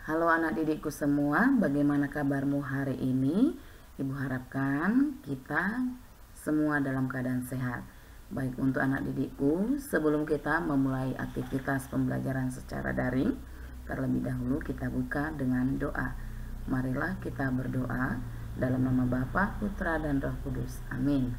Halo anak didikku semua, bagaimana kabarmu hari ini? Ibu harapkan kita semua dalam keadaan sehat. Baik untuk anak didikku, sebelum kita memulai aktivitas pembelajaran secara daring, terlebih dahulu kita buka dengan doa. Marilah kita berdoa dalam nama Bapa, Putra, dan Roh Kudus. Amin.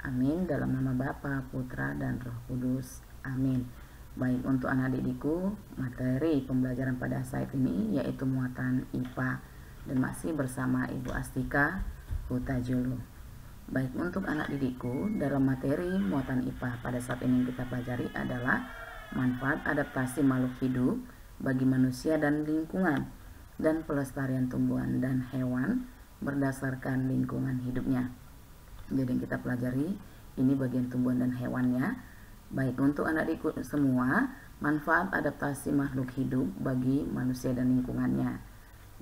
Amin, dalam nama Bapa, Putra, dan Roh Kudus. Amin. Baik untuk anak didikku, materi pembelajaran pada saat ini yaitu muatan IPA dan masih bersama Ibu Astika Hutajulu. Baik untuk anak didikku, dalam materi muatan IPA pada saat ini yang kita pelajari adalah manfaat adaptasi makhluk hidup bagi manusia dan lingkungan dan pelestarian tumbuhan dan hewan berdasarkan lingkungan hidupnya. Jadi yang kita pelajari ini bagian tumbuhan dan hewannya. Baik untuk anak didikku semua, manfaat adaptasi makhluk hidup bagi manusia dan lingkungannya.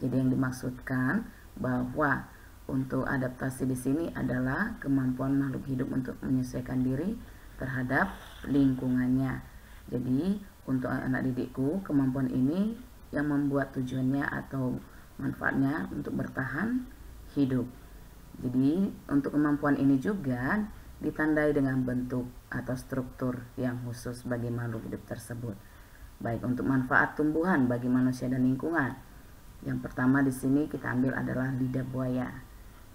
Jadi yang dimaksudkan bahwa untuk adaptasi di sini adalah kemampuan makhluk hidup untuk menyesuaikan diri terhadap lingkungannya. Jadi untuk anak didikku, kemampuan ini yang membuat tujuannya atau manfaatnya untuk bertahan hidup. Jadi untuk kemampuan ini juga ditandai dengan bentuk atau struktur yang khusus bagi makhluk hidup tersebut. Baik untuk manfaat tumbuhan bagi manusia dan lingkungan. Yang pertama di sini kita ambil adalah lidah buaya.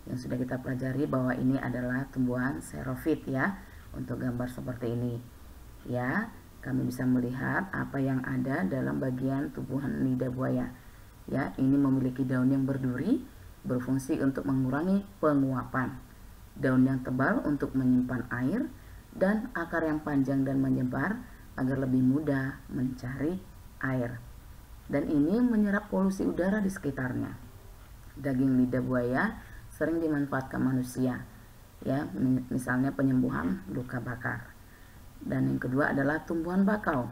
Yang sudah kita pelajari bahwa ini adalah tumbuhan xerophyt ya. Untuk gambar seperti ini. Ya, kami bisa melihat apa yang ada dalam bagian tubuhan lidah buaya. Ya, ini memiliki daun yang berduri, berfungsi untuk mengurangi penguapan. Daun yang tebal untuk menyimpan air, dan akar yang panjang dan menyebar agar lebih mudah mencari air. Dan ini menyerap polusi udara di sekitarnya. Daging lidah buaya sering dimanfaatkan manusia, ya, misalnya penyembuhan luka bakar. Dan yang kedua adalah tumbuhan bakau.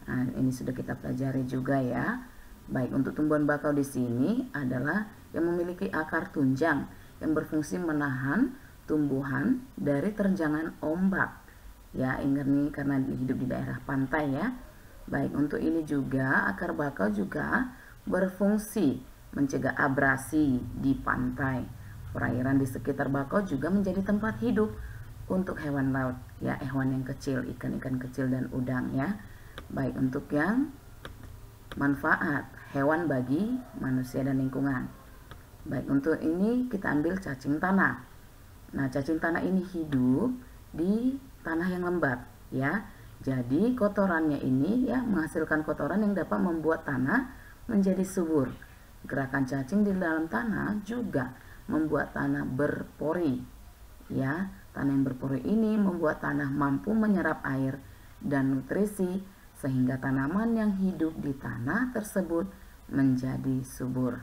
Nah, ini sudah kita pelajari juga ya. Baik untuk tumbuhan bakau di sini adalah yang memiliki akar tunjang yang berfungsi menahan tumbuhan dari terjangan ombak. Ya, ingat nih karena hidup di daerah pantai ya. Baik untuk ini juga akar bakau juga berfungsi mencegah abrasi di pantai. Perairan di sekitar bakau juga menjadi tempat hidup untuk hewan laut ya, hewan yang kecil, ikan-ikan kecil dan udang ya. Baik untuk yang manfaat hewan bagi manusia dan lingkungan. Baik untuk ini kita ambil cacing tanah. Nah, cacing tanah ini hidup di tanah yang lembab ya. Jadi kotorannya ini ya menghasilkan kotoran yang dapat membuat tanah menjadi subur. Gerakan cacing di dalam tanah juga membuat tanah berpori. Ya, tanah yang berpori ini membuat tanah mampu menyerap air dan nutrisi sehingga tanaman yang hidup di tanah tersebut menjadi subur.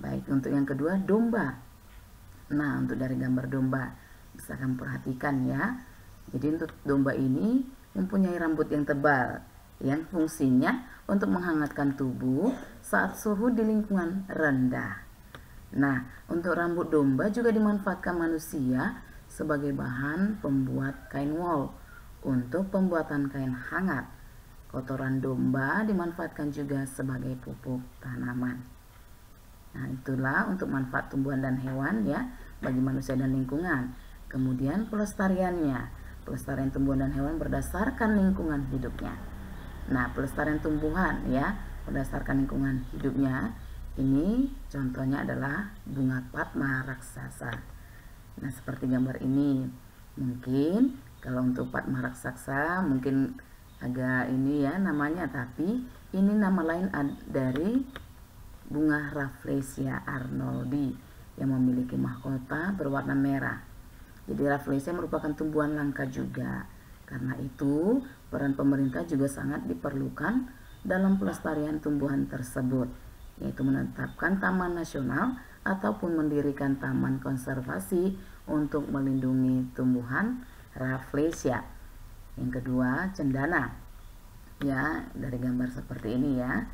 Baik, untuk yang kedua domba. Nah, untuk dari gambar domba bisa kamu perhatikan ya. Jadi untuk domba ini mempunyai rambut yang tebal yang fungsinya untuk menghangatkan tubuh saat suhu di lingkungan rendah. Nah, untuk rambut domba juga dimanfaatkan manusia sebagai bahan pembuat kain wol untuk pembuatan kain hangat. Kotoran domba dimanfaatkan juga sebagai pupuk tanaman. Nah, itulah untuk manfaat tumbuhan dan hewan ya bagi manusia dan lingkungan. Kemudian pelestariannya. Pelestarian tumbuhan dan hewan berdasarkan lingkungan hidupnya. Nah, pelestarian tumbuhan ya berdasarkan lingkungan hidupnya. Ini contohnya adalah bunga Padma raksasa. Nah, seperti gambar ini. Mungkin kalau untuk Padma raksasa mungkin agak ini ya namanya, tapi ini nama lain dari bunga Rafflesia arnoldi yang memiliki mahkota berwarna merah. Jadi Rafflesia merupakan tumbuhan langka juga. Karena itu peran pemerintah juga sangat diperlukan dalam pelestarian tumbuhan tersebut, yaitu menetapkan taman nasional ataupun mendirikan taman konservasi untuk melindungi tumbuhan Rafflesia. Yang kedua, cendana. Ya, dari gambar seperti ini ya.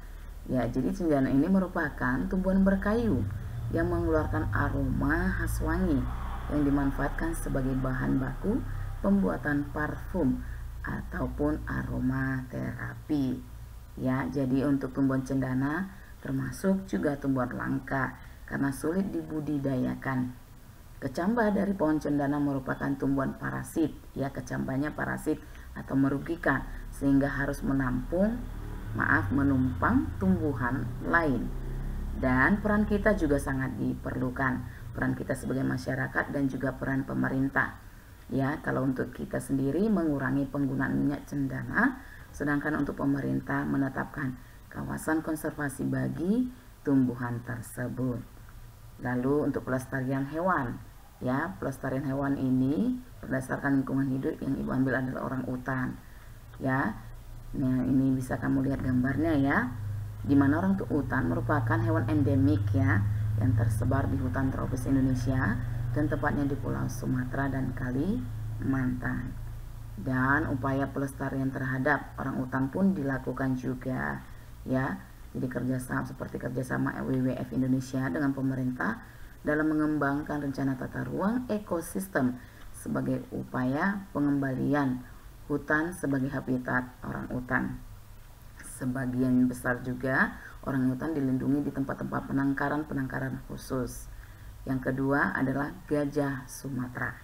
Ya, jadi cendana ini merupakan tumbuhan berkayu yang mengeluarkan aroma khas wangi yang dimanfaatkan sebagai bahan baku pembuatan parfum ataupun aromaterapi. Ya, jadi untuk tumbuhan cendana termasuk juga tumbuhan langka karena sulit dibudidayakan. Kecamba dari pohon cendana merupakan tumbuhan parasit, ya, kecambanya parasit atau merugikan sehingga harus menumpang tumbuhan lain. Dan peran kita juga sangat diperlukan, peran kita sebagai masyarakat dan juga peran pemerintah. Ya, kalau untuk kita sendiri mengurangi penggunaan minyak cendana, sedangkan untuk pemerintah menetapkan kawasan konservasi bagi tumbuhan tersebut. Lalu untuk pelestarian hewan, ya, pelestarian hewan ini berdasarkan lingkungan hidup yang ibu ambil adalah orang utan. Ya, nah ini bisa kamu lihat gambarnya ya, di mana orang utan merupakan hewan endemik ya yang tersebar di hutan tropis Indonesia dan tepatnya di Pulau Sumatera dan Kalimantan. Dan upaya pelestarian terhadap orang utan pun dilakukan juga ya. Jadi kerjasama WWF Indonesia dengan pemerintah dalam mengembangkan rencana tata ruang ekosistem sebagai upaya pengembalian hutan sebagai habitat orang utan. Sebagian besar juga orang hutan dilindungi di tempat-tempat penangkaran khusus. Yang kedua adalah gajah Sumatera.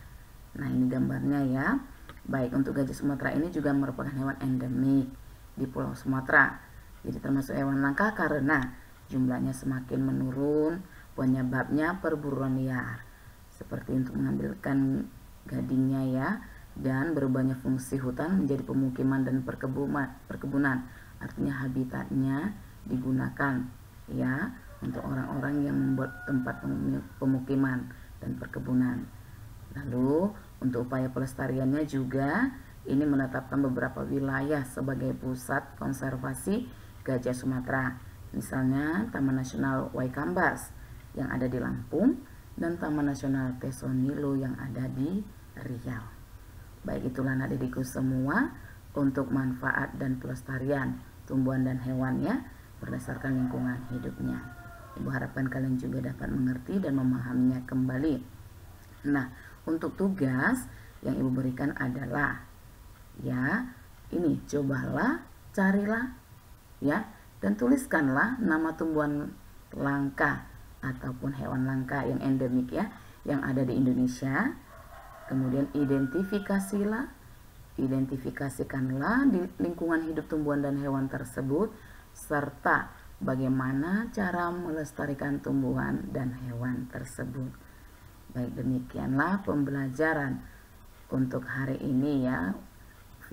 Nah, ini gambarnya ya. Baik, untuk gajah Sumatera ini juga merupakan hewan endemik di Pulau Sumatera. Jadi termasuk hewan langka karena jumlahnya semakin menurun, penyebabnya perburuan liar. Seperti untuk mengambilkan gadingnya ya, dan berubahnya fungsi hutan menjadi pemukiman dan perkebunan. Artinya habitatnya digunakan ya untuk orang-orang yang membuat tempat pemukiman dan perkebunan. Lalu untuk upaya pelestariannya juga ini menetapkan beberapa wilayah sebagai pusat konservasi gajah Sumatera. Misalnya Taman Nasional Waikambas yang ada di Lampung dan Taman Nasional Tesonilo yang ada di Riau. Baik, itulah anak didikku semua untuk manfaat dan pelestarian tumbuhan dan hewannya berdasarkan lingkungan hidupnya. Ibu harapkan kalian juga dapat mengerti dan memahaminya kembali. Nah, untuk tugas yang ibu berikan adalah ya, ini cobalah, carilah ya, dan tuliskanlah nama tumbuhan langka ataupun hewan langka yang endemik ya yang ada di Indonesia. Kemudian identifikasikanlah di lingkungan hidup tumbuhan dan hewan tersebut serta bagaimana cara melestarikan tumbuhan dan hewan tersebut. Baik, demikianlah pembelajaran untuk hari ini ya.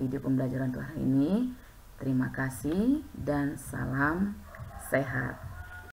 Video pembelajaran untuk hari ini. Terima kasih dan salam sehat.